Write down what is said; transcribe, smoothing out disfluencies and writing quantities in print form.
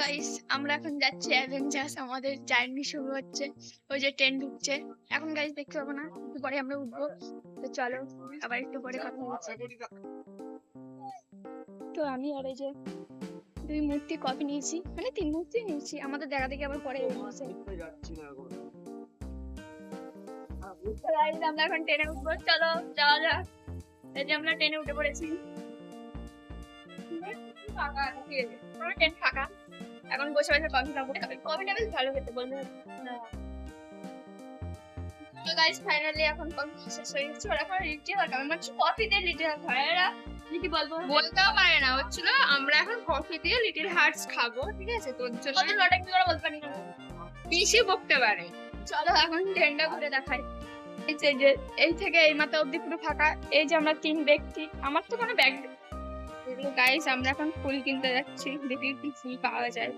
Guys আমরা এখন যাচ্ছি অ্যাভেঞ্জার্স, আমাদের জার্নি শুরু হচ্ছে। ওই যে ট্রেন ঢুকছে এখন, গাইস দেখতে পাবো না, একটু পরে আমরা উঠবো। তো চলো আবার একটু পরে কথা বলছি। তো আমি আর এই যে 2 মূর্তি কপি নিয়েছি, মানে 3 মূর্তি নিয়েছি, আমাদের দেখা দেখি আবার পরে নিয়েছে। তো গাইস আমরা এখন ট্রেনে উঠবো, চলো যাওয়া যাক। এই যে আমরা ট্রেনে উঠে পড়েছি, ফাঁকা ঠিক আছে, ট্রেন ফাঁকা। এখন বসে বসে কফি খাবো, কফিটা বেশ ভালো খেতে বলবো না। তো গাইস ফাইনালি এখন কফি শেষ হয়ে গেছে, ওরা এখন লিটি হাট, আমার কফি দিয়ে লিটি হাট হয়, এরা কি বলবো বলতেও পারে না, হচ্ছিল আমরা এখন কফি দিয়ে লিটল হার্টস খাবো, ঠিক আছে? তোর জন্য কত লটাই কি করে বলতে পারি না, বেশি বকতে পারে। চলো এখন ট্রেনটা ঘুরে দেখাই। এই যে এই থেকে এই মাথা অব্দি পুরো ফাঁকা, এই যে আমরা 3 ব্যক্তি, আমার তো কোনো ব্যাগ। গাইস আমরা এখন ফুল কিনতে যাচ্ছি, দেখি কি ফুল পাওয়া যায়।